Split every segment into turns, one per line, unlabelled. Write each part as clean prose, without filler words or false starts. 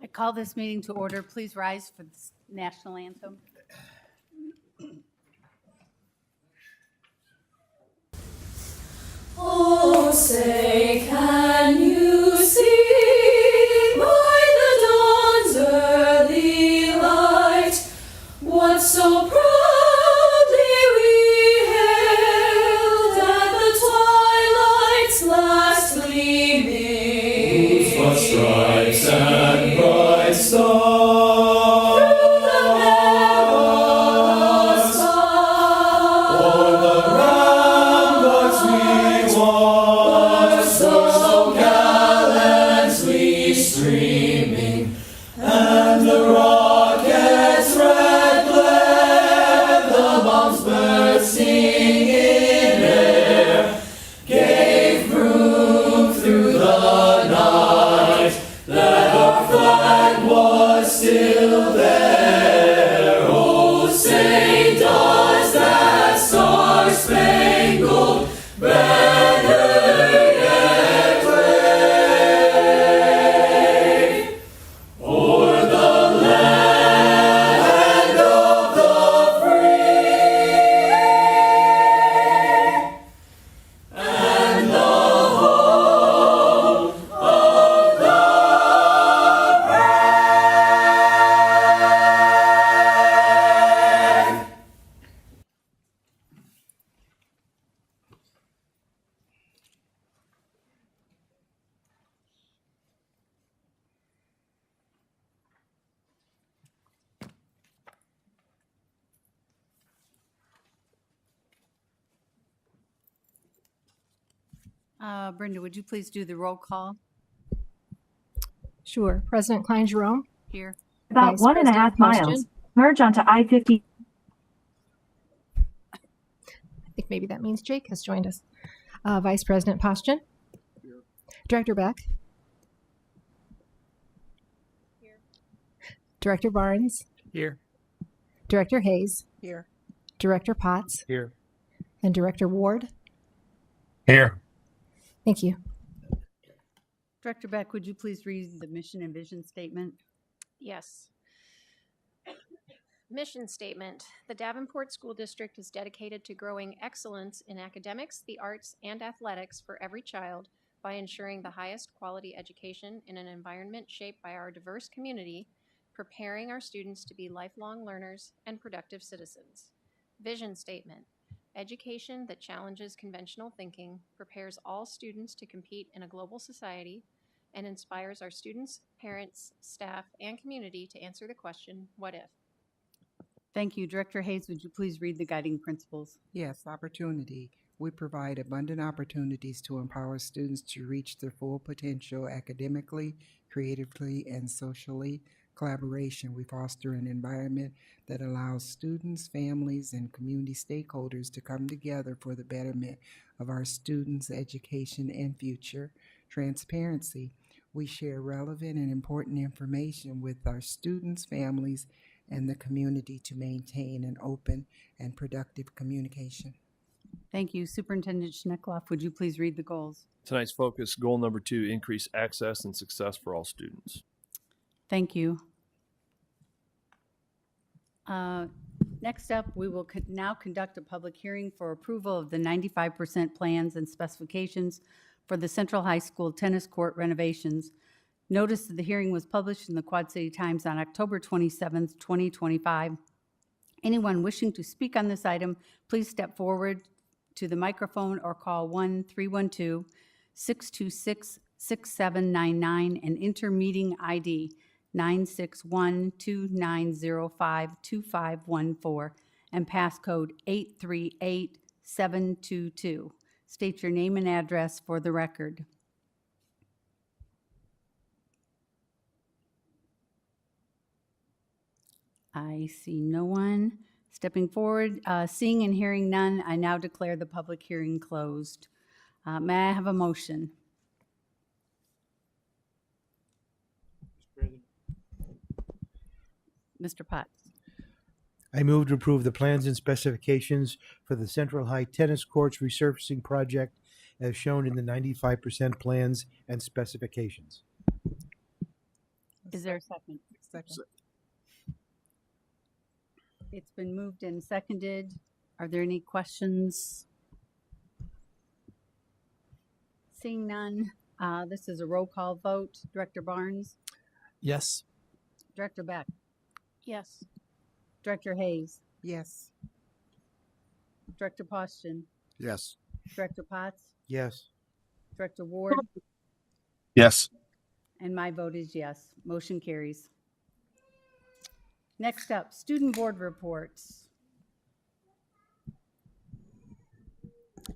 I call this meeting to order. Please rise for the national anthem.
Oh, say, can you see by the dawn's early light what so proudly we hailed at the twilight's last gleaming?
What stripes and bright stars
Through the perilous path
o'er the ramparts we
were
watched,
so
gallantly streaming, and the rocket's red glare, the bombs bursting in air, gave proof through the night that our flag was still there. Oh, say does that star-spangled banner yet wave o'er the land of the free and the home of the brave?
Brenda, would you please do the roll call
Sure. President Klein-Jerome,
here?
About
Vice
1.5
President
miles.
Poston.
Merge onto I-50.
I think maybe that means Jake has joined us. Vice President Poston. Director Beck. Director Barnes.
Here.
Director Hayes.
Here.
Director Potts.
Here.
And Director Ward.
Here.
Thank you.
Director Beck, would you please read the mission and vision statement?
Yes. Mission statement. The Davenport School District is dedicated to growing excellence in academics, the arts, and athletics for every child by ensuring the highest quality education in an environment shaped by our diverse community, preparing our students to be lifelong learners and productive citizens. Vision statement. Education that challenges conventional thinking, prepares all students to compete in a global society, and inspires our students, parents, staff, and community to answer the question, what if?
Thank you. Director Hayes, would you please read the guiding principles?
Yes, opportunity. We provide abundant opportunities to empower students to reach their full potential academically, creatively, and socially. Collaboration. We foster an environment that allows students, families, and community stakeholders to come together for the betterment of our students' education and future. Transparency. We share relevant and important information with our students, families, and the community to maintain an open and productive communication.
Thank you. Superintendent Schneckloff, would you please read the goals?
Tonight's focus, goal number 2, increase access and success for all students.
Thank you. Next up, we will now conduct a public hearing for approval of the 95% plans and specifications for the Central High School tennis court renovations. Notice of the hearing was published in the Quad City Times on October 27th, 2025. Anyone wishing to speak on this item, please step forward to the microphone or call 1-312-626-6799 and enter meeting ID 961-2905-2514 and passcode 838722. State your name and address for the record. I see no one stepping forward. Seeing and hearing none, I now declare the public hearing closed. May I have a motion? Mr. Potts.
I move to approve the plans and specifications for the Central High Tennis Courts resurfacing project as shown in the 95% plans and specifications.
Is there a second?
Second.
It's been moved and seconded. Are there any questions? Seeing none, this is a roll call vote. Director Barnes,
Yes.
Director Beck,
Yes.
Director Hayes,
Yes.
Director Poston,
Yes.
Director Potts,
Yes.
Director Ward,
Yes.
and my vote is yes. Motion carries. Next up, student board reports.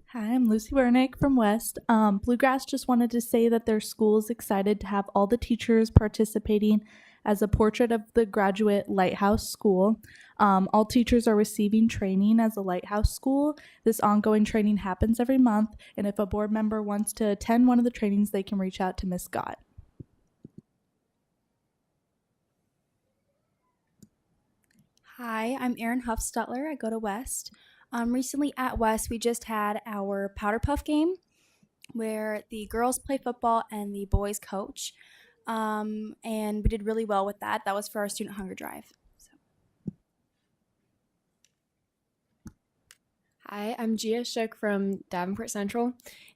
Hi, I'm Lucy Wernick from West. Bluegrass just wanted to say that their school is excited to have all the teachers participating as a portrait of the graduate Lighthouse School. All teachers are receiving training as a Lighthouse School. This ongoing training happens every month, and if a board member wants to attend one of the trainings, they can reach out to Ms. Scott.
Hi, I'm Erin Huffstutler. I go to West. Recently at West, we just had our Powder Puff game where the girls play football and the boys coach. And we did really well with that. That was for our student hunger drive.
Hi, I'm Gia Shook from Davenport Central,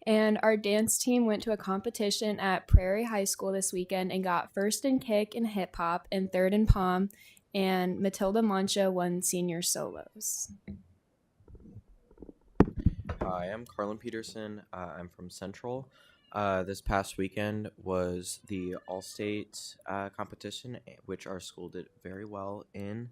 and our dance team went to a competition at Prairie High School this weekend and got first in kick and hip hop and third in pom, and Matilda Mancha won senior solos.
Hi, I'm Carlin Peterson. I'm from Central. This past weekend was the All-State competition, which our school did very well in.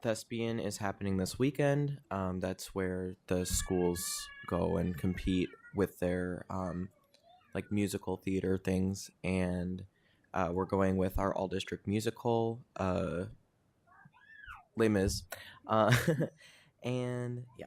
Thespian is happening this weekend. That's where the schools go and compete with their like musical theater things, and we're going with our all-district musical, Les Mis, and yeah.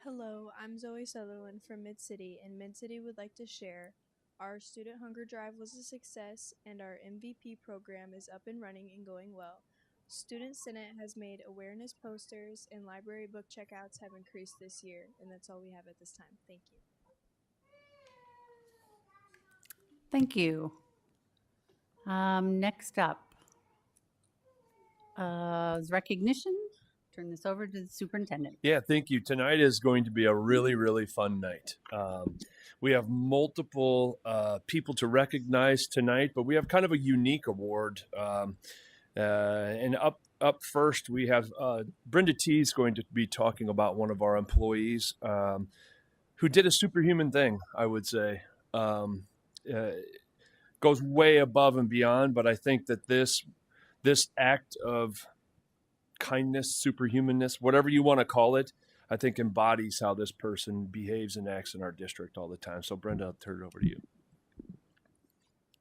Hello, I'm Zoe Sutherland from Mid-City, and Mid-City would like to share our student hunger drive was a success and our MVP program is up and running and going well. Student Senate has made awareness posters and library book checkouts have increased this year, and that's all we have at this time. Thank you.
Thank you. Next up is recognition. Turn this over to the superintendent.
Yeah, thank you. Tonight is going to be a really, really fun night. We have multiple people to recognize tonight, but we have kind of a unique award. And up first, we have Brenda T is going to be talking about one of our employees who did a superhuman thing, I would say. Goes way above and beyond, but I think that this act of kindness, superhumanness, whatever you want to call it, I think embodies how this person behaves and acts in our district all the time. So Brenda, I'll turn it over to you.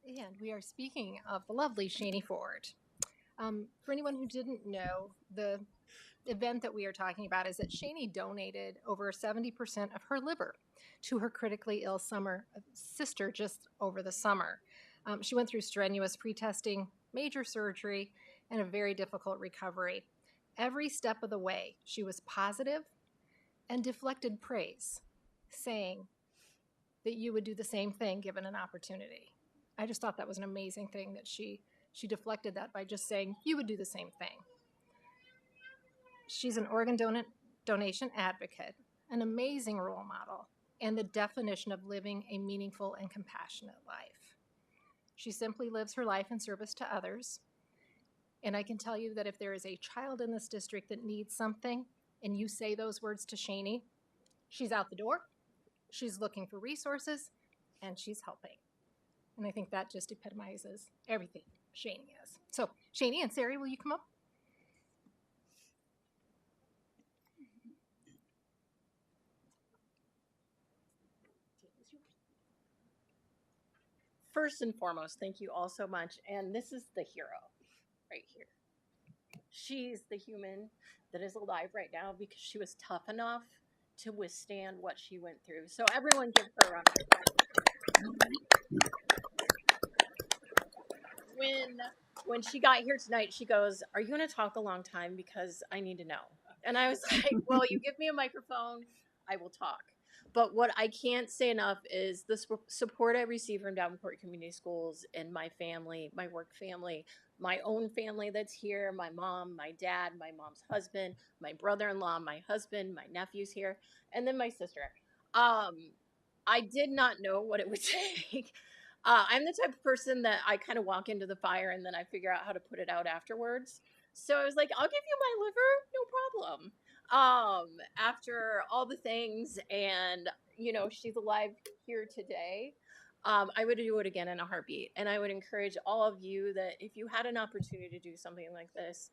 And we are speaking of the lovely Shani Ford. For anyone who didn't know, the event that we are talking about is that Shani donated over 70% of her liver to her critically ill sister just over the summer. She went through strenuous pretesting, major surgery, and a very difficult recovery. Every step of the way, she was positive and deflected praise, saying that you would do the same thing given an opportunity. I just thought that was an amazing thing that she deflected that by just saying you would do the same thing. She's an organ donation advocate, an amazing role model, and the definition of living a meaningful and compassionate life. She simply lives her life in service to others. And I can tell you that if there is a child in this district that needs something and you say those words to Shani, she's out the door, she's looking for resources, and she's helping. And I think that just epitomizes everything Shani is. So Shani and Sari, will you come up?
First and foremost, thank you all so much. And this is the hero right here. She's the human that is alive right now because she was tough enough to withstand what she went through. So everyone give her a round of applause. When she got here tonight, she goes, "Are you going to talk a long time? Because I need to know." And I was like, "Well, you give me a microphone, I will talk." But what I can't say enough is the support I receive from Davenport Community Schools and my family, my work family, my own family that's here, my mom, my dad, my mom's husband, my brother-in-law, my husband, my nephew's here, and then my sister. I did not know what it would take. I'm the type of person that I kind of walk into the fire and then I figure out how to put it out afterwards. So I was like, I'll give you my liver, no problem. After all the things, and she's alive here today. I would do it again in a heartbeat. And I would encourage all of you that if you had an opportunity to do something like this,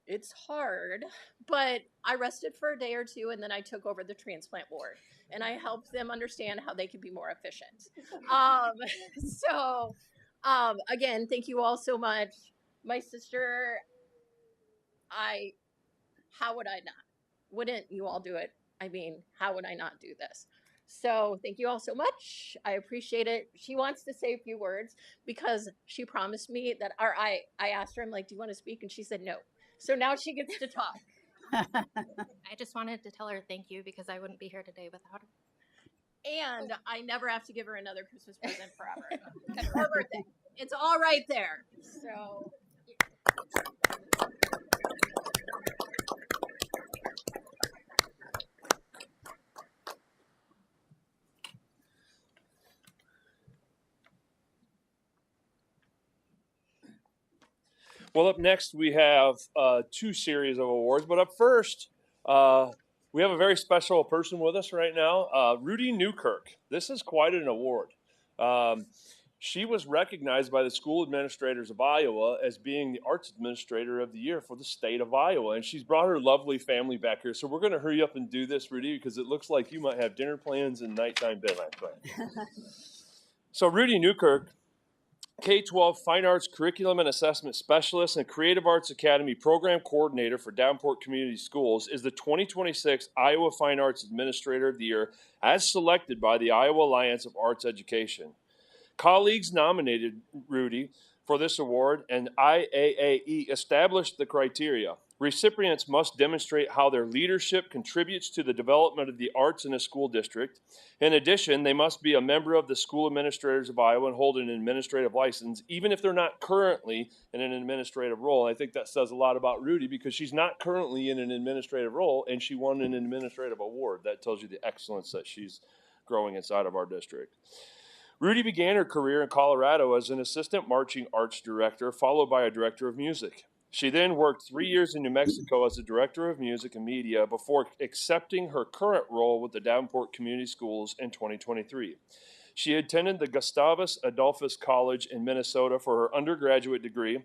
it's hard, but I rested for a day or two and then I took over the transplant ward and I helped them understand how they could be more efficient. Um, so, again, thank you all so much. My sister, how would I not? Wouldn't you all do it? I mean, how would I not do this? So thank you all so much. I appreciate it. She wants to say a few words because she promised me that, or I asked her, I'm like, do you want to speak? And she said no. So now she gets to talk.
I just wanted to tell her thank you because I wouldn't be here today without her.
And I never have to give her another Christmas present forever. It's her birthday. It's all right there. So.
Well, up next we have two series of awards, but up first we have a very special person with us right now, Rudy Newkirk. This is quite an award. She was recognized by the School Administrators of Iowa as being the Arts Administrator of the Year for the state of Iowa, and she's brought her lovely family back here. So we're going to hurry up and do this, Rudy, because it looks like you might have dinner plans and nighttime bedtime plans. So Rudy Newkirk, K-12 Fine Arts Curriculum and Assessment Specialist and Creative Arts Academy Program Coordinator for Davenport Community Schools, is the 2026 Iowa Fine Arts Administrator of the Year as selected by the Iowa Alliance of Arts Education. Colleagues nominated Rudy for this award, and IAAE established the criteria. Recipients must demonstrate how their leadership contributes to the development of the arts in a school district. In addition, they must be a member of the School Administrators of Iowa and hold an administrative license, even if they're not currently in an administrative role. I think that says a lot about Rudy because she's not currently in an administrative role, and she won an administrative award. That tells you the excellence that she's growing inside of our district. Rudy began her career in Colorado as an assistant marching arts director, followed by a director of music. She then worked 3 years in New Mexico as a director of music and media before accepting her current role with the Davenport Community Schools in 2023. She attended the Gustavus Adolphus College in Minnesota for her undergraduate degree.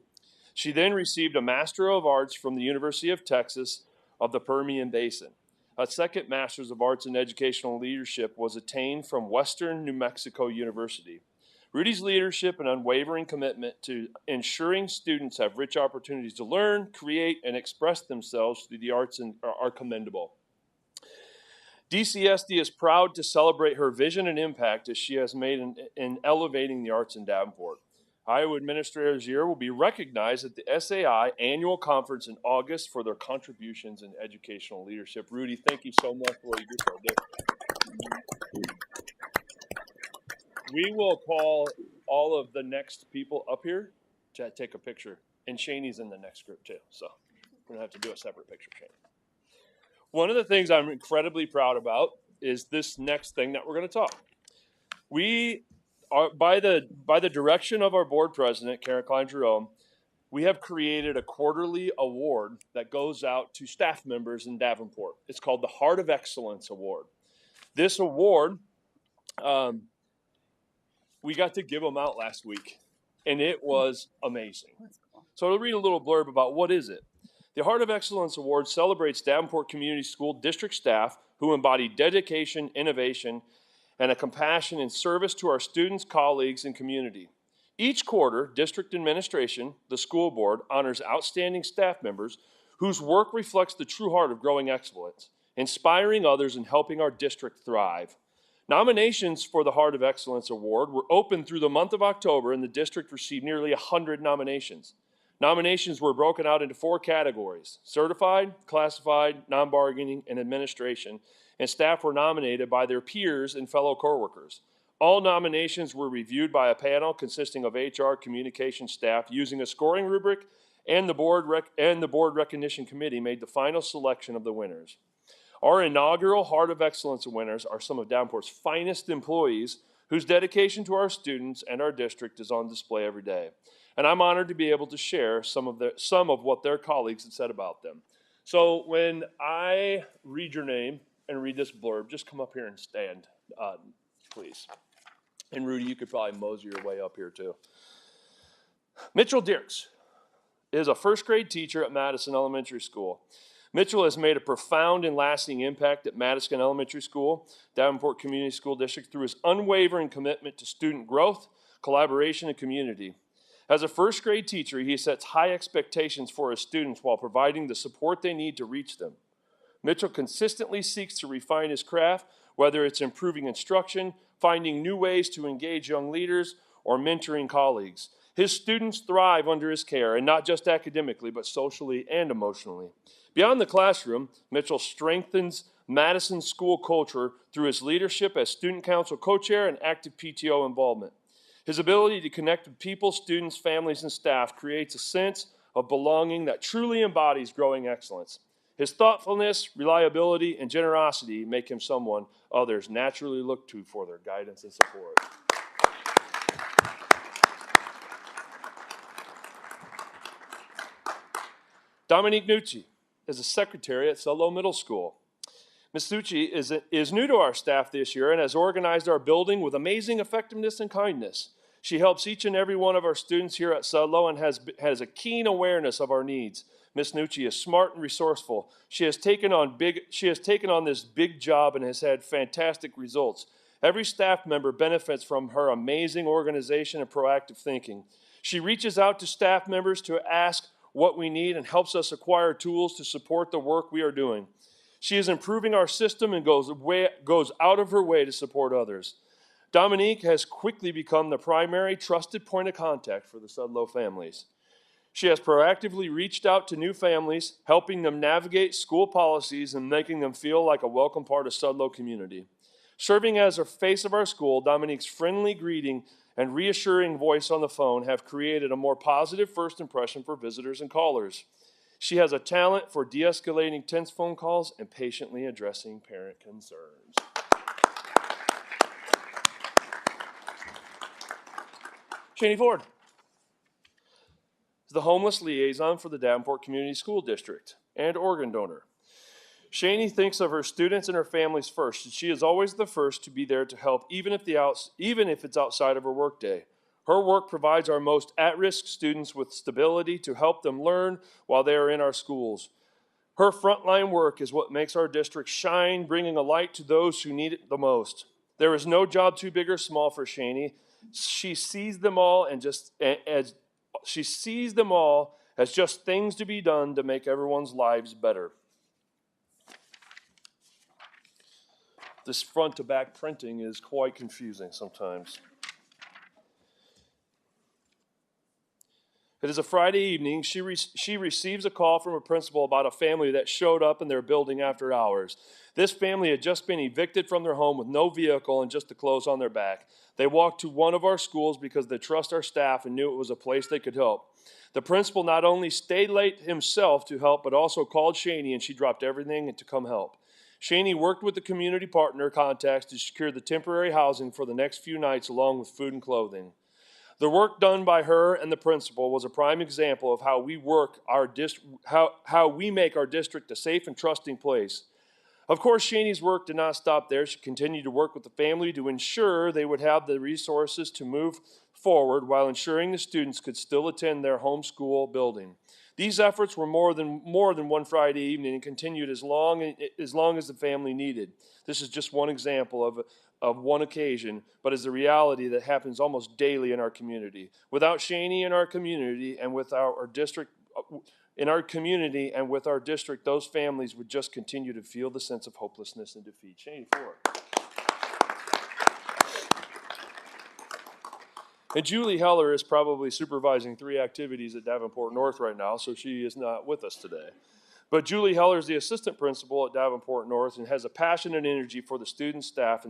She then received a Master of Arts from the University of Texas of the Permian Basin. A second Master's of Arts in Educational Leadership was attained from Western New Mexico University. Rudy's leadership and unwavering commitment to ensuring students have rich opportunities to learn, create, and express themselves through the arts are commendable. DCSD is proud to celebrate her vision and impact as she has made in elevating the arts in Davenport. Iowa Administrators Year will be recognized at the SAI annual conference in August for their contributions in educational leadership. Rudy, thank you so much for what you do for our district. We will call all of the next people up here to take a picture, and Shaney's in the next group too, so we're gonna have to do a separate picture, Shaney. One of the things I'm incredibly proud about is this next thing that we're gonna talk. We are, by the direction of our board president, Karen Klein-Jerome, we have created a quarterly award that goes out to staff members in Davenport. It's called the Heart of Excellence Award. This award, we got to give them out last week, and it was amazing. So I'll read a little blurb about what is it. The Heart of Excellence Award celebrates Davenport Community School District staff who embody dedication, innovation, and a compassion in service to our students, colleagues, and community. Each quarter, district administration, the school board, honors outstanding staff members whose work reflects the true heart of growing excellence, inspiring others and helping our district thrive. Nominations for the Heart of Excellence Award were open through the month of October, and the district received nearly 100 nominations. Nominations were broken out into 4 categories: certified, classified, non-bargaining, and administration, and staff were nominated by their peers and fellow coworkers. All nominations were reviewed by a panel consisting of HR communication staff using a scoring rubric, and the board recognition committee made the final selection of the winners. Our inaugural Heart of Excellence winners are some of Davenport's finest employees whose dedication to our students and our district is on display every day. And I'm honored to be able to share some of what their colleagues have said about them. So when I read your name and read this blurb, just come up here and stand, please. And Rudy, you could probably mosey your way up here too. Mitchell Dirks is a first grade teacher at Madison Elementary School. Mitchell has made a profound and lasting impact at Madison Elementary School, Davenport Community School District, through his unwavering commitment to student growth, collaboration, and community. As a first grade teacher, he sets high expectations for his students while providing the support they need to reach them. Mitchell consistently seeks to refine his craft, whether it's improving instruction, finding new ways to engage young leaders, or mentoring colleagues. His students thrive under his care, and not just academically, but socially and emotionally. Beyond the classroom, Mitchell strengthens Madison's school culture through his leadership as student council co-chair and active PTO involvement. His ability to connect with people, students, families, and staff creates a sense of belonging that truly embodies growing excellence. His thoughtfulness, reliability, and generosity make him someone others naturally look to for their guidance and support. Dominique Nucci is a secretary at Sudlow Middle School. Ms. Nucci is new to our staff this year and has organized our building with amazing effectiveness and kindness. She helps each and every one of our students here at Sudlow and has a keen awareness of our needs. Ms. Nucci is smart and resourceful. She has taken on this big job and has had fantastic results. Every staff member benefits from her amazing organization and proactive thinking. She reaches out to staff members to ask what we need and helps us acquire tools to support the work we are doing. She is improving our system and goes out of her way to support others. Dominique has quickly become the primary trusted point of contact for the Sudlow families. She has proactively reached out to new families, helping them navigate school policies and making them feel like a welcome part of Sudlow community. Serving as the face of our school, Dominique's friendly greeting and reassuring voice on the phone have created a more positive first impression for visitors and callers. She has a talent for de-escalating tense phone calls and patiently addressing parent concerns. Shani Ford is the homeless liaison for the Davenport Community School District and organ donor. Shani thinks of her students and her families first, and she is always the first to be there to help, even if it's outside of her workday. Her work provides our most at-risk students with stability to help them learn while they are in our schools. Her frontline work is what makes our district shine, bringing a light to those who need it the most. There is no job too big or small for Shani. She sees them all as just things to be done to make everyone's lives better. This front to back printing is quite confusing sometimes. It is a Friday evening. She receives a call from a principal about a family that showed up in their building after hours. This family had just been evicted from their home with no vehicle and just the clothes on their back. They walked to one of our schools because they trust our staff and knew it was a place they could help. The principal not only stayed late himself to help, but also called Shani, and she dropped everything to come help. Shani worked with the community partner contacts to secure the temporary housing for the next few nights, along with food and clothing. The work done by her and the principal was a prime example of how we make our district a safe and trusting place. Of course, Shani's work did not stop there. She continued to work with the family to ensure they would have the resources to move forward while ensuring the students could still attend their home school building. These efforts were more than one Friday evening and continued as long as the family needed. This is just one example of one occasion, but is a reality that happens almost daily in our community. Without Shani in our community and with our district, those families would just continue to feel the sense of hopelessness and defeat. Shani Ford. And Julie Heller is probably supervising 3 activities at Davenport North right now, so she is not with us today. But Julie Heller is the assistant principal at Davenport North and has a passion and energy for the students, staff,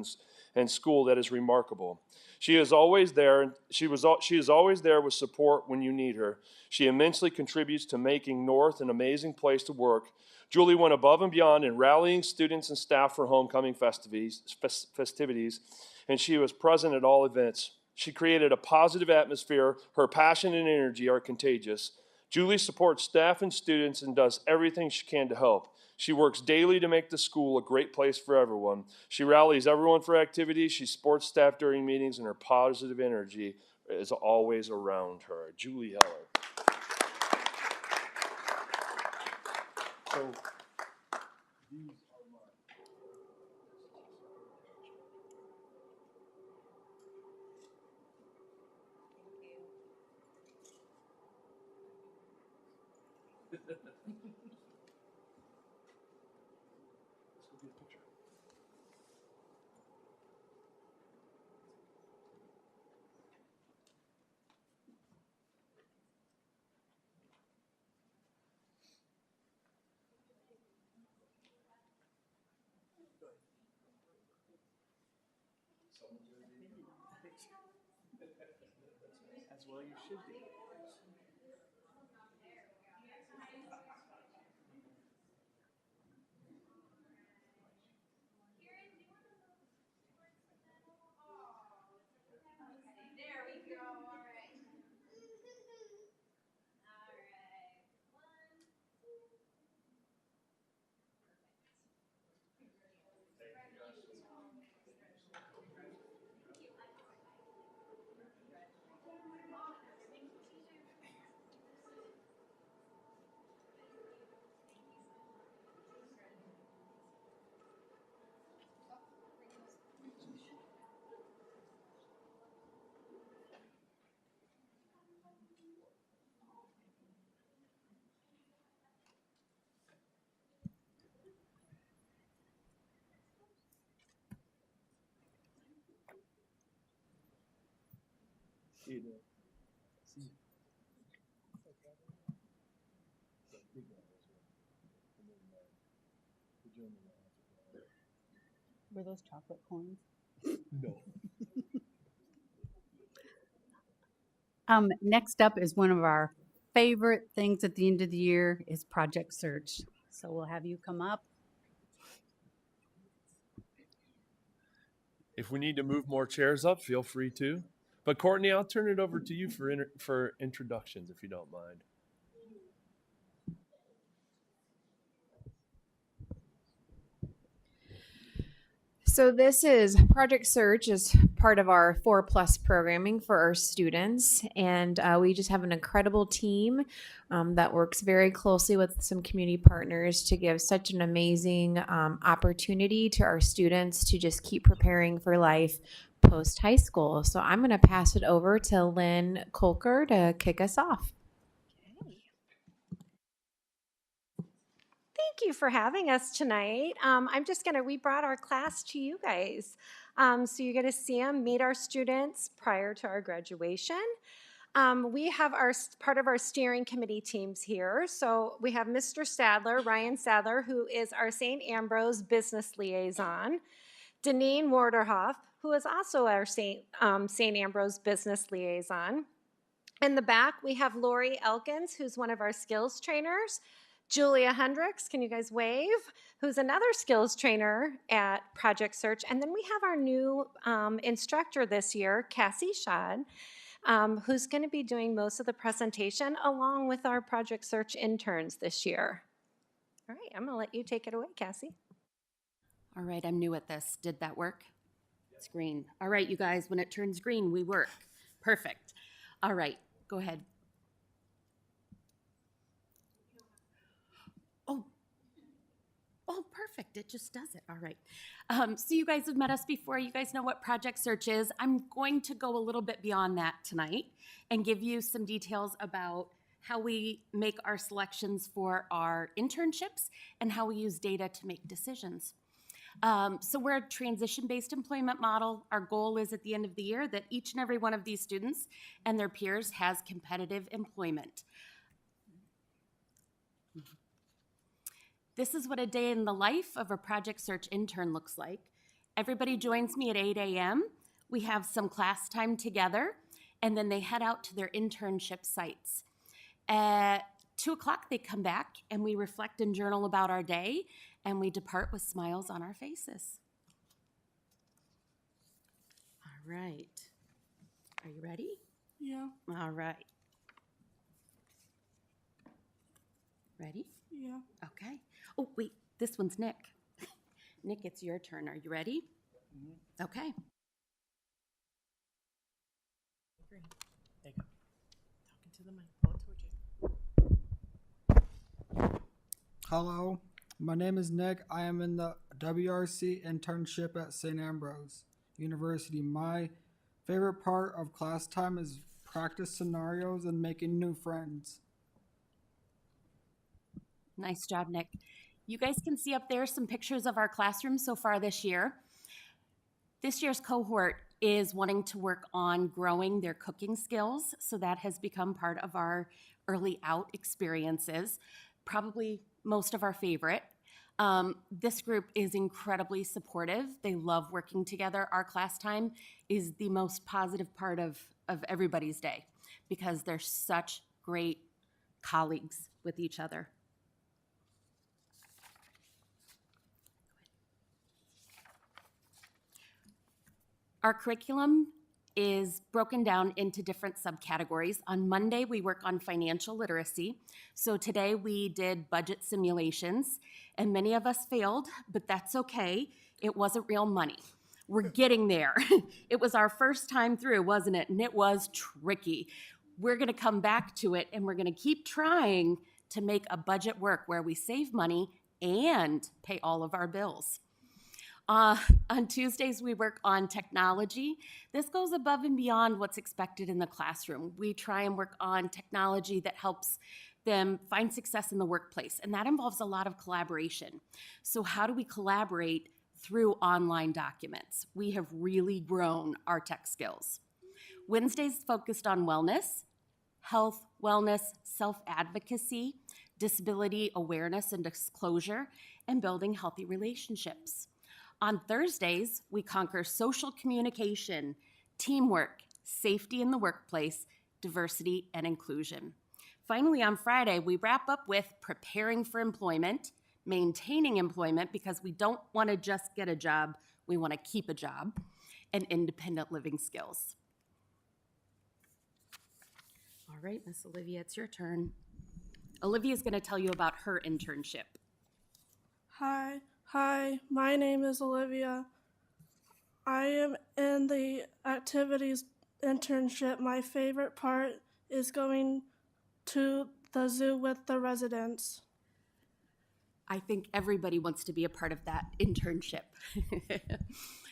and school that is remarkable. She is always there, and she is always there with support when you need her. She immensely contributes to making North an amazing place to work. Julie went above and beyond in rallying students and staff for homecoming festivities, and she was present at all events. She created a positive atmosphere. Her passion and energy are contagious. Julie supports staff and students and does everything she can to help. She works daily to make the school a great place for everyone. She rallies everyone for activities. She supports staff during meetings, and her positive energy is always around her. Julie Heller. So, these are mine. As well you should be.
There we go. All right.
Were those chocolate coins?
No.
Next up is one of our favorite things at the end of the year is Project Search. So we'll have you come up.
If we need to move more chairs up, feel free to. But Courtney, I'll turn it over to you for introductions, if you don't mind.
So this is Project Search is part of our 4+ programming for our students, and we just have an incredible team that works very closely with some community partners to give such an amazing opportunity to our students to just keep preparing for life post high school. So I'm going to pass it over to Lynn Kolker to kick us off.
Thank you for having us tonight. We brought our class to you guys. So you get to see them, meet our students prior to our graduation. We have part of our steering committee teams here. So we have Mr. Sadler, Ryan Sadler, who is our St. Ambrose business liaison. Deneen Warderhoff, who is also our St. Ambrose business liaison. In the back, we have Lori Elkins, who's one of our skills trainers. Julia Hendricks, can you guys wave? Who's another skills trainer at Project Search. And then we have our new instructor this year, Cassie Schad, who's going to be doing most of the presentation along with our Project Search interns this year. All right, I'm going to let you take it away, Cassie.
All right, I'm new at this. Did that work? It's green. All right, you guys, when it turns green, we work. Perfect. All right, go ahead. Oh, perfect. It just does it. All right. So you guys have met us before. You guys know what Project Search is. I'm going to go a little bit beyond that tonight and give you some details about how we make our selections for our internships and how we use data to make decisions. So we're a transition-based employment model. Our goal is at the end of the year that each and every one of these students and their peers has competitive employment. This is what a day in the life of a Project Search intern looks like. Everybody joins me at 8 a.m. We have some class time together, and then they head out to their internship sites. At 2 o'clock, they come back, and we reflect and journal about our day, and we depart with smiles on our faces. All right. Are you ready?
Yeah.
All right. Ready?
Yeah.
Okay. Oh, wait, this one's Nick. Nick, it's your turn. Are you ready? Mm-hmm. Okay.
There you go. Talking to the mic. Pull it towards you.
Hello, my name is Nick. I am in the WRC internship at St. Ambrose University. My favorite part of class time is practice scenarios and making new friends.
Nice job, Nick. You guys can see up there some pictures of our classroom so far this year. This year's cohort is wanting to work on growing their cooking skills, so that has become part of our early out experiences, probably most of our favorite. This group is incredibly supportive. They love working together. Our class time is the most positive part of everybody's day because they're such great colleagues with each other. Our curriculum is broken down into different subcategories. On Monday, we work on financial literacy. So today we did budget simulations, and many of us failed, but that's okay. It wasn't real money. We're getting there. It was our first time through, wasn't it? And it was tricky. We're gonna come back to it, and we're gonna keep trying to make a budget work where we save money and pay all of our bills. On Tuesdays, we work on technology. This goes above and beyond what's expected in the classroom. We try and work on technology that helps them find success in the workplace, and that involves a lot of collaboration. So how do we collaborate through online documents? We have really grown our tech skills. Wednesdays focused on wellness, health, wellness, self-advocacy, disability awareness and disclosure, and building healthy relationships. On Thursdays, we conquer social communication, teamwork, safety in the workplace, diversity, and inclusion. Finally, on Friday, we wrap up with preparing for employment, maintaining employment because we don't want to just get a job, we want to keep a job, and independent living skills. All right, Miss Olivia, it's your turn. Olivia's going to tell you about her internship.
Hi, my name is Olivia. I am in the activities internship. My favorite part is going to the zoo with the residents.
I think everybody wants to be a part of that internship.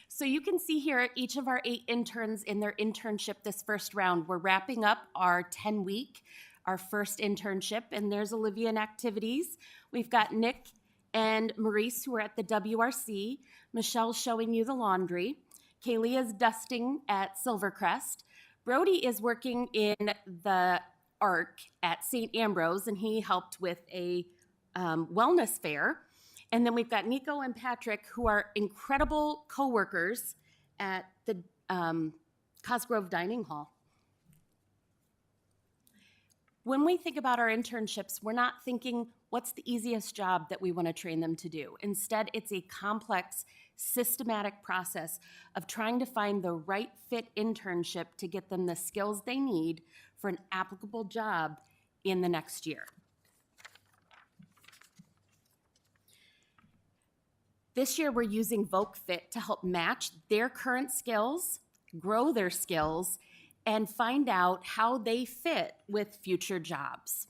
So you can see here each of our 8 interns in their internship this first round. We're wrapping up our 10-week, our first internship, and there's Olivia in activities. We've got Nick and Maurice, who are at the WRC. Michelle's showing you the laundry. Kaylee is dusting at Silvercrest. Brody is working in the ARC at St. Ambrose, and he helped with a wellness fair. And then we've got Nico and Patrick, who are incredible coworkers at the Cosgrove Dining Hall. When we think about our internships, we're not thinking, what's the easiest job that we want to train them to do? Instead, it's a complex, systematic process of trying to find the right fit internship to get them the skills they need for an applicable job in the next year. This year, we're using VocaFit to help match their current skills, grow their skills, and find out how they fit with future jobs.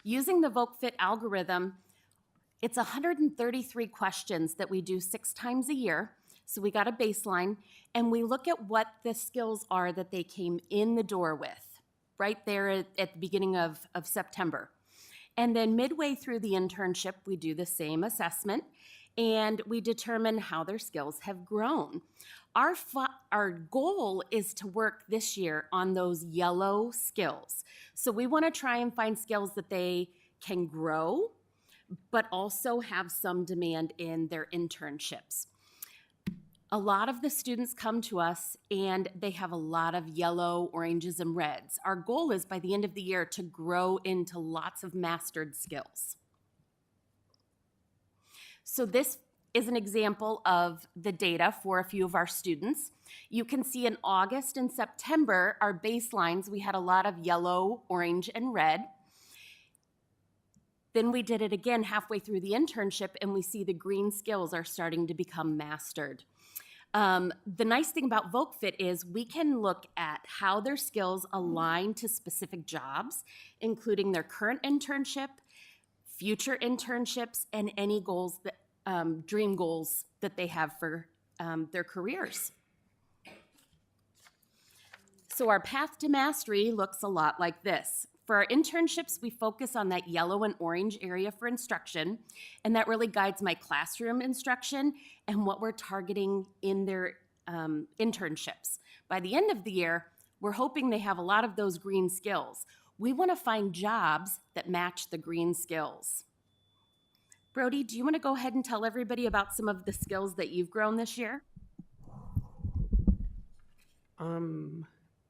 Using the VocaFit algorithm, it's 133 questions that we do 6 times a year. So we got a baseline, and we look at what the skills are that they came in the door with, right there at the beginning of September. And then midway through the internship, we do the same assessment, and we determine how their skills have grown. Our goal is to work this year on those yellow skills. So we want to try and find skills that they can grow, but also have some demand in their internships. A lot of the students come to us and they have a lot of yellow, oranges, and reds. Our goal is by the end of the year to grow into lots of mastered skills. So this is an example of the data for a few of our students. You can see in August and September, our baselines, we had a lot of yellow, orange, and red. Then we did it again halfway through the internship, and we see the green skills are starting to become mastered. The nice thing about VocaFit is we can look at how their skills align to specific jobs, including their current internship, future internships, and any goals that dream goals that they have for their careers. So our path to mastery looks a lot like this. For our internships, we focus on that yellow and orange area for instruction, and that really guides my classroom instruction and what we're targeting in their internships. By the end of the year, we're hoping they have a lot of those green skills. We want to find jobs that match the green skills. Brody, do you want to go ahead and tell everybody about some of the skills that you've grown this year?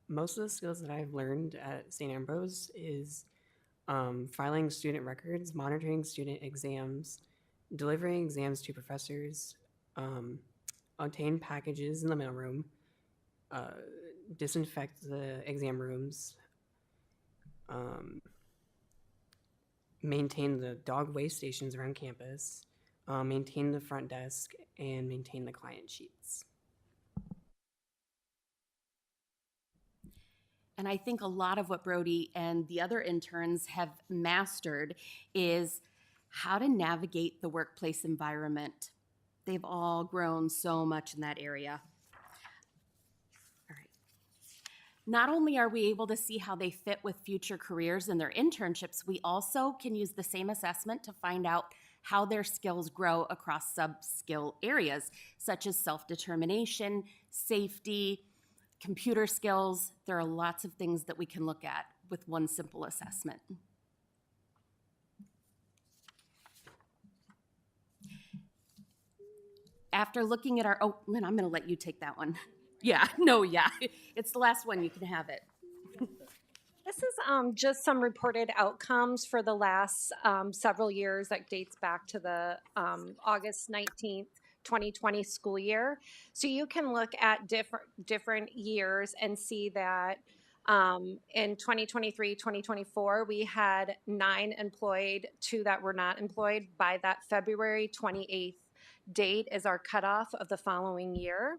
Most of the skills that I've learned at St. Ambrose is filing student records, monitoring student exams, delivering exams to professors, obtain packages in the mailroom, disinfect the exam rooms, maintain the dog waste stations around campus, maintain the front desk, and maintain the client sheets.
And I think a lot of what Brody and the other interns have mastered is how to navigate the workplace environment. They've all grown so much in that area. All right. Not only are we able to see how they fit with future careers and their internships, we also can use the same assessment to find out how their skills grow across sub-skill areas, such as self-determination, safety, computer skills. There are lots of things that we can look at with one simple assessment. After looking at our, oh, Lynn, I'm going to let you take that one. Yeah, it's the last one. You can have it.
This is just some reported outcomes for the last several years that dates back to the August 19th, 2020 school year. So you can look at different years and see that in 2023, 2024, we had 9 employed, 2 that were not employed. By that February 28th date is our cutoff of the following year.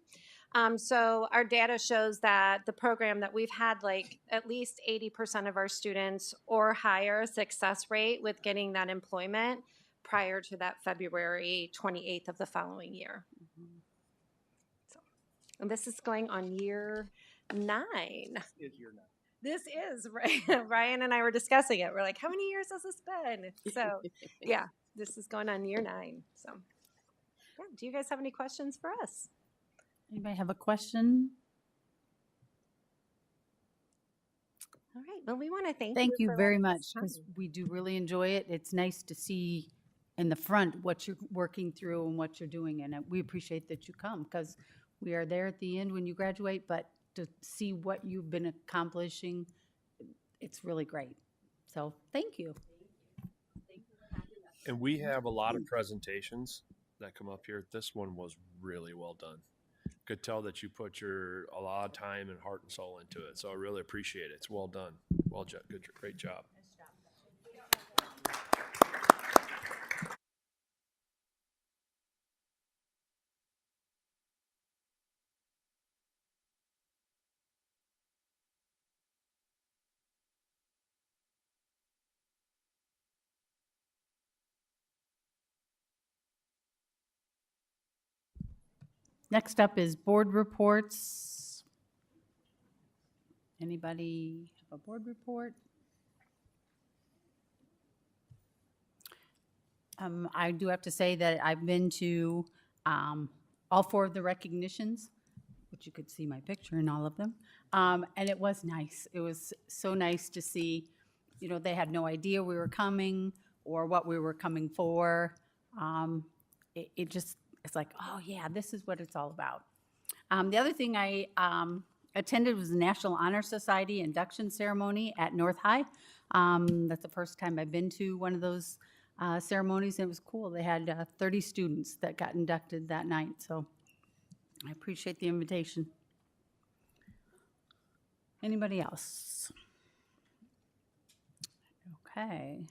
So our data shows that the program that we've had like at least 80% of our students or higher success rate with getting that employment prior to that February 28th of the following year. So, and this is going on year 9.
This is year 9.
This is, right? Ryan and I were discussing it. We're like, how many years has this been? So yeah, this is going on year 9. So yeah, do you guys have any questions for us?
Anybody have a question?
All right. Well, we want to thank
you
for
very
letting
much
us come.
because we do really enjoy it. It's nice to see in the front what you're working through and what you're doing. And we appreciate that you come because we are there at the end when you graduate, but to see what you've been accomplishing, it's really great. So thank you.
And we have a lot of presentations that come up here. This one was really well done. Could tell that you put a lot of time and heart and soul into it. So I really appreciate it. It's well done. Well done. Great job.
Next up is board reports. Anybody have a board report? I do have to say that I've been to all 4 of the recognitions which you could see my picture in all of them. And it was nice. It was so nice to see, they had no idea we were coming or what we were coming for. It's like, oh yeah, this is what it's all about. The other thing I attended was the National Honor Society induction ceremony at North High. That's the first time I've been to one of those ceremonies, and it was cool. They had 30 students that got inducted that night, so I appreciate the invitation. Anybody else? Okay.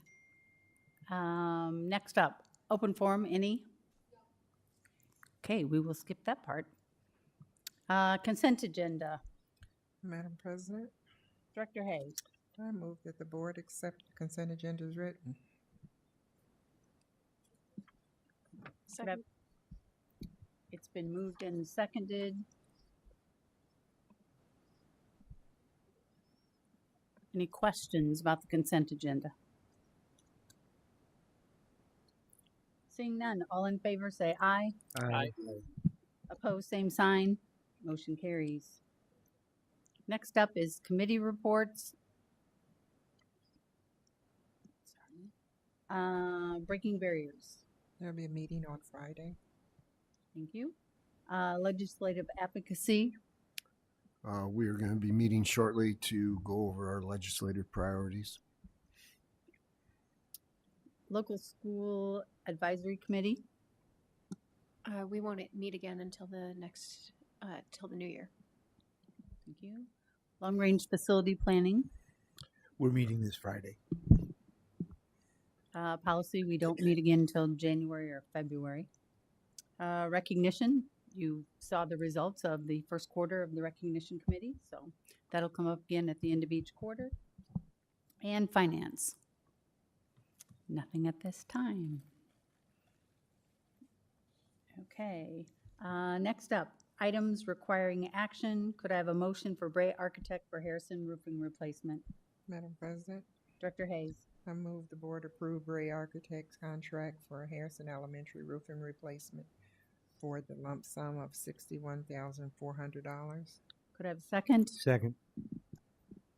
Next up, open forum, any? Okay, we will skip that part. Consent agenda.
Madam President,
Director Hayes.
I move that the board accept the consent agenda as written.
Second. It's been moved and seconded. Any questions about the consent agenda? Seeing none, all in favor say aye.
Aye.
Opposed, same sign. Motion carries. Next up is committee reports. Breaking barriers.
There'll be a meeting on Friday.
Thank you. Legislative advocacy.
We are going to be meeting shortly to go over our legislative priorities.
Local school advisory committee.
We won't meet again until till the new year.
Thank you. Long range facility planning.
We're meeting this Friday.
Policy, we don't meet again until January or February. Recognition, you saw the results of the first quarter of the recognition committee, so that'll come up again at the end of each quarter. And finance. Nothing at this time. Okay, next up, items requiring action. Could I have a motion for Bray Architect for Harrison roofing replacement?
Madam President,
Director Hayes.
I move the board approve Bray Architect's contract for Harrison Elementary roofing replacement for the lump sum of $61,400.
Could I have a second?
Second.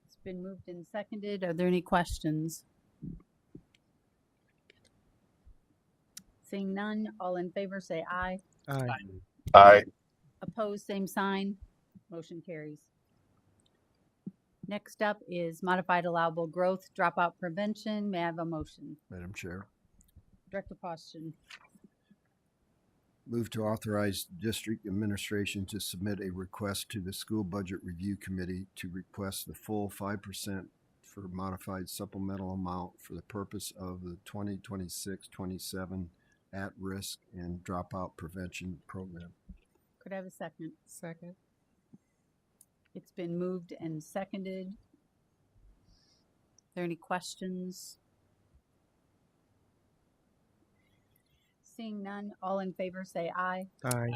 It's been moved and seconded. Are there any questions? Seeing none, all in favor say aye.
Aye.
Aye.
Opposed, same sign. Motion carries. Next up is modified allowable growth dropout prevention. May I have a motion?
Madam Chair,
Director Poston.
move to authorize district administration to submit a request to the School Budget Review Committee to request the full 5% for modified supplemental amount for the purpose of the 2026-27 at-risk and dropout prevention program.
Could I have a second?
Second.
It's been moved and seconded. Are there any questions? Seeing none, all in favor say aye.
Aye.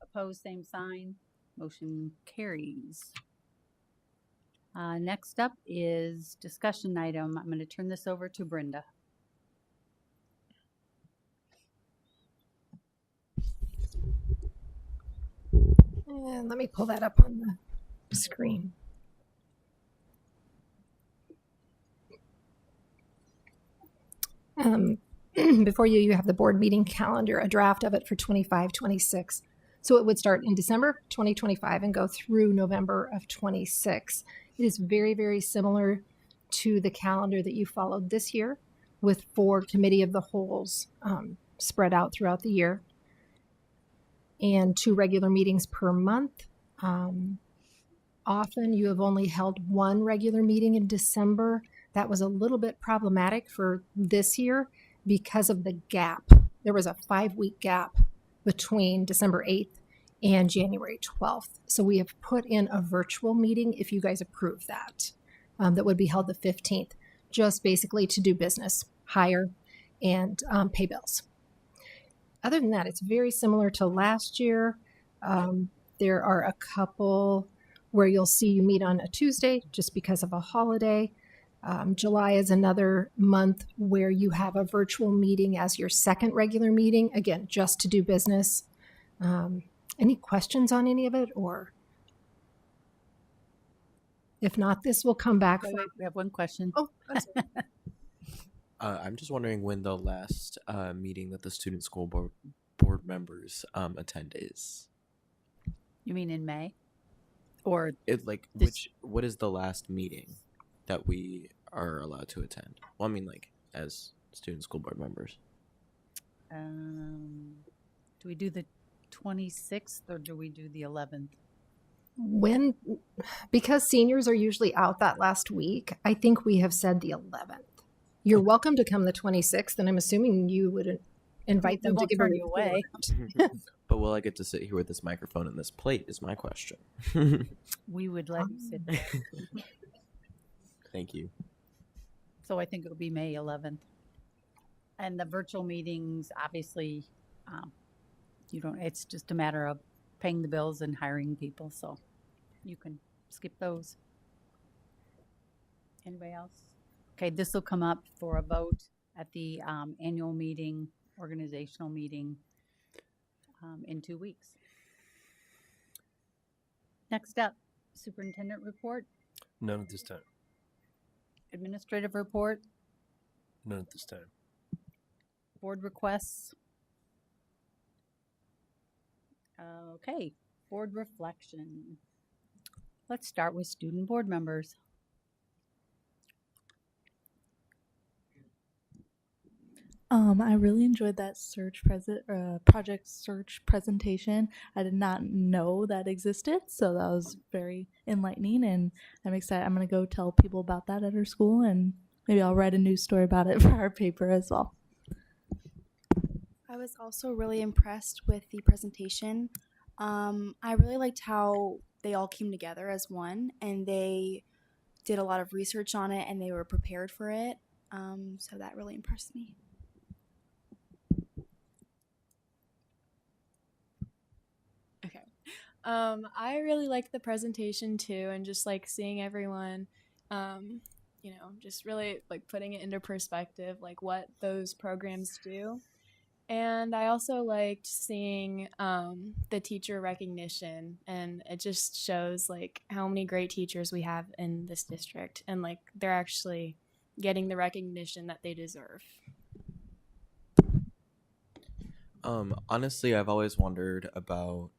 Opposed, same sign. Motion carries. Next up is discussion item. I'm going to turn this over to Brenda.
And let me pull that up on the screen. Before you have the board meeting calendar, a draft of it for 25-26. So it would start in December 2025 and go through November of 26. It is very, very similar to the calendar that you followed this year, with 4 committee of the wholes spread out throughout the year and 2 regular meetings per month. Often you have only held 1 regular meeting in December. That was a little bit problematic for this year because of the gap. There was a 5-week gap between December 8th and January 12th. So we have put in a virtual meeting, if you guys approve that, that would be held the 15th, just basically to do business, hire, and pay bills. Other than that, it's very similar to last year. There are a couple where you'll see you meet on a Tuesday just because of a holiday. July is another month where you have a virtual meeting as your second regular meeting, again, just to do business. Any questions on any of it, or if not, this will come back.
Wait, we have one question.
Oh, I'm sorry.
I'm just wondering when the last meeting that the student school board members attend is.
You mean in May? Or
What is the last meeting that we are allowed to attend? Well, I mean, like, as student school board members.
do we do the 26th or do we do the 11th?
Because seniors are usually out that last week, I think we have said the 11th. You're welcome to come the 26th, and I'm assuming you would invite them to
won't
give
turn
a
you away.
report.
But will I get to sit here with this microphone and this plate is my question.
We would let you sit there.
Thank you.
So I think it'll be May 11th. And the virtual meetings, obviously, it's just a matter of paying the bills and hiring people. So you can skip those. Anybody else? Okay, this will come up for a vote at the annual meeting, organizational meeting in 2 weeks. Next up, superintendent report,
None at this time.
administrative report,
None at this time.
board requests. Okay, board reflection. Let's start with student board members.
I really enjoyed that project search presentation. I did not know that existed, so that was very enlightening, and I'm excited. I'm going to go tell people about that at our school, and maybe I'll write a news story about it for our paper as well.
I was also really impressed with the presentation. I really liked how they all came together as one, and they did a lot of research on it, and they were prepared for it. So that really impressed me.
Okay. I really liked the presentation too, and just like seeing everyone, just really like putting it into perspective, like what those programs do. And I also liked seeing the teacher recognition, and it just shows like how many great teachers we have in this district, and like they're actually getting the recognition that they deserve.
Honestly, I've always wondered about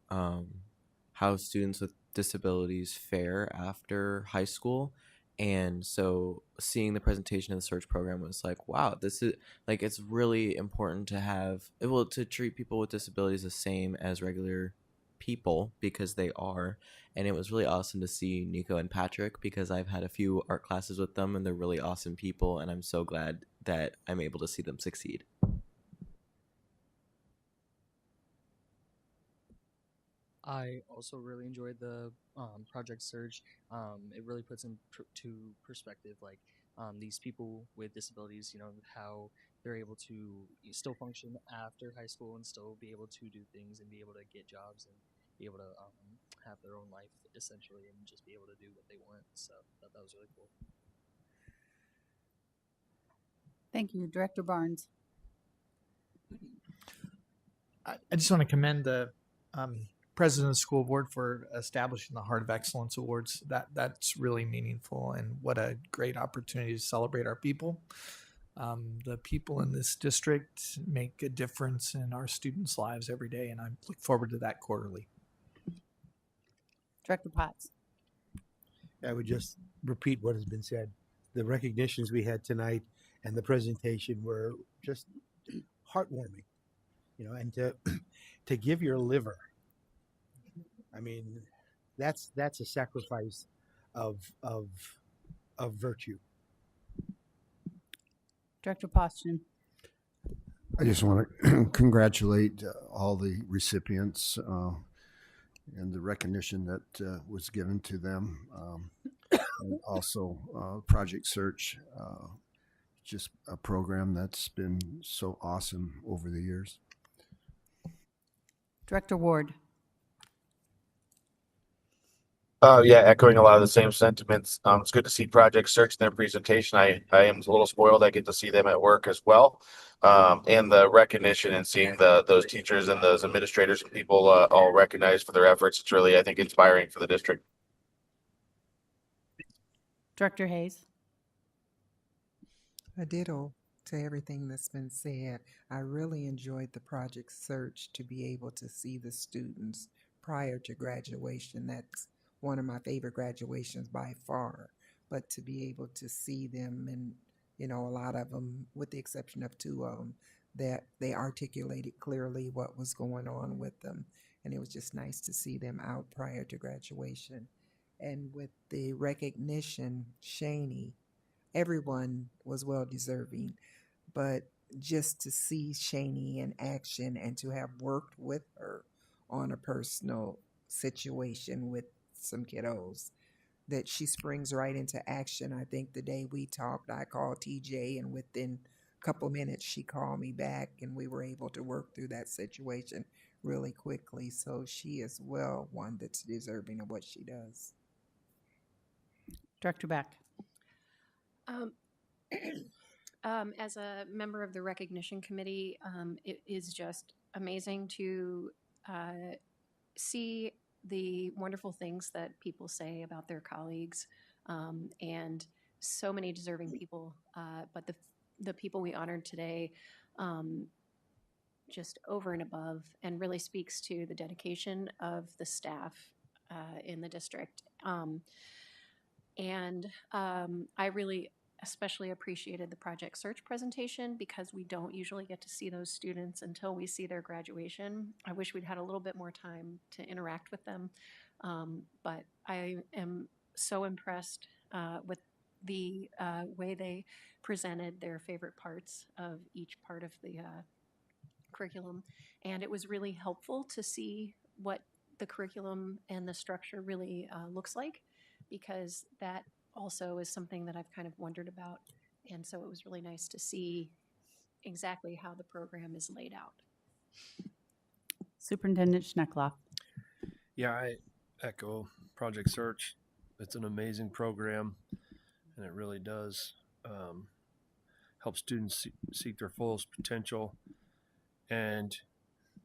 how students with disabilities fare after high school. And so seeing the presentation of the search program was like, wow, this is like, it's really important to treat people with disabilities the same as regular people, because they are. And it was really awesome to see Nico and Patrick, because I've had a few art classes with them and they're really awesome people. And I'm so glad that I'm able to see them succeed.
I also really enjoyed the project search. It really puts into perspective like these people with disabilities, how they're able to still function after high school and still be able to do things and be able to get jobs and be able to have their own life essentially and just be able to do what they want. So that was really cool.
Thank you, Director Barnes.
I just want to commend the president of the school board for establishing the Heart of Excellence Awards. That's really meaningful, and what a great opportunity to celebrate our people. The people in this district make a difference in our students' lives every day, and I look forward to that quarterly.
Director Potts.
I would just repeat what has been said. The recognitions we had tonight and the presentation were just heartwarming, and to give your liver. I mean, that's a sacrifice of virtue.
Director Poston.
I just want to congratulate all the recipients and the recognition that was given to them. And also Project Search, just a program that's been so awesome over the years.
Director Ward.
Yeah, echoing a lot of the same sentiments. It's good to see Project Search in their presentation. I am a little spoiled. I get to see them at work as well. and the recognition and seeing those teachers and those administrators and people all recognized for their efforts. It's really, I think, inspiring for the district.
Director Hayes.
A ditto to everything that's been said. I really enjoyed the project search to be able to see the students prior to graduation. That's one of my favorite graduations by far. But to be able to see them, and a lot of them, with the exception of 2 of them, that they articulated clearly what was going on with them. And it was just nice to see them out prior to graduation. And with the recognition, Shaney, everyone was well deserving, but just to see Shaney in action and to have worked with her on a personal situation with some kiddos, that she springs right into action. I think the day we talked, I called TJ, and within a couple of minutes she called me back, and we were able to work through that situation really quickly. So she is well one that's deserving of what she does.
Director Beck.
As a member of the recognition committee, it is just amazing to see the wonderful things that people say about their colleagues, and so many deserving people. But the people we honored today, just over and above, and really speaks to the dedication of the staff in the district. I really especially appreciated the project search presentation because we don't usually get to see those students until we see their graduation. I wish we'd had a little bit more time to interact with them, but I am so impressed with the way they presented their favorite parts of each part of the curriculum, and it was really helpful to see what the curriculum and the structure really looks like, because that also is something that I've kind of wondered about. And so it was really nice to see exactly how the program is laid out.
Superintendent Schneckloff.
Yeah, I echo Project Search. It's an amazing program, and it really does help students seek their fullest potential. And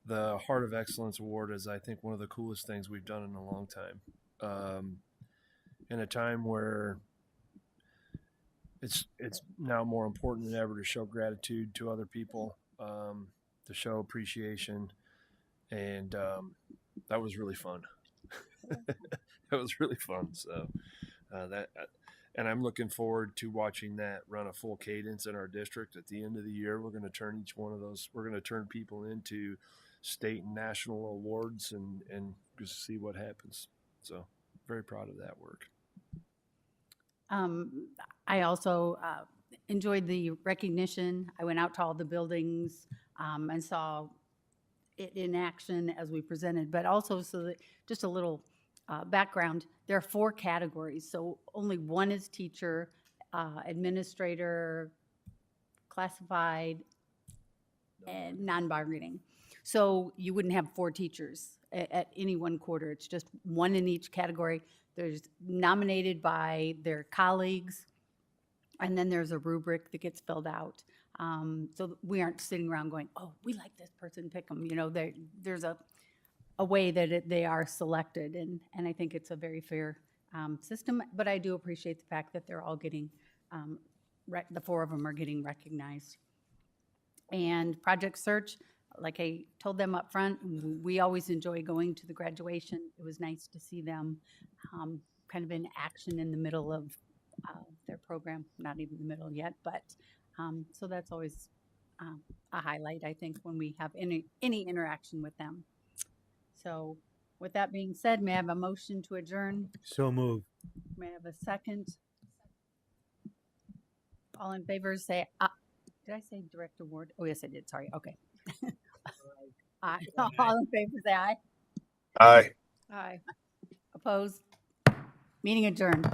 the Heart of Excellence Award is, I think, one of the coolest things we've done in a long time. In a time where it's now more important than ever to show gratitude to other people, to show appreciation, and that was really fun. That was really fun. So and I'm looking forward to watching that run a full cadence in our district. At the end of the year, we're going to turn each one of those. We're going to turn people into state and national awards, and just see what happens. So very proud of that work.
I also enjoyed the recognition. I went out to all the buildings and saw it in action as we presented, but also so that just a little background, there are 4 categories. So only one is teacher, administrator, classified, and non-bargaining. So you wouldn't have 4 teachers at any one quarter. It's just one in each category. There's nominated by their colleagues, and then there's a rubric that gets filled out. So we aren't sitting around going, oh, we like this person, pick them. There's a way that they are selected, and I think it's a very fair system. But I do appreciate the fact that they're all getting, the 4 of them are getting recognized. And Project Search, like I told them up front, we always enjoy going to the graduation. It was nice to see them kind of in action in the middle of their program, not even the middle yet, but so that's always a highlight, I think, when we have any interaction with them. So with that being said, may I have a motion to adjourn?
So moved.
May I have a second? All in favor say did I say Director Ward? Oh, yes, I did. Sorry. Okay. Aye. All in favor say aye.
Aye.
Aye.
Opposed? Meeting adjourned.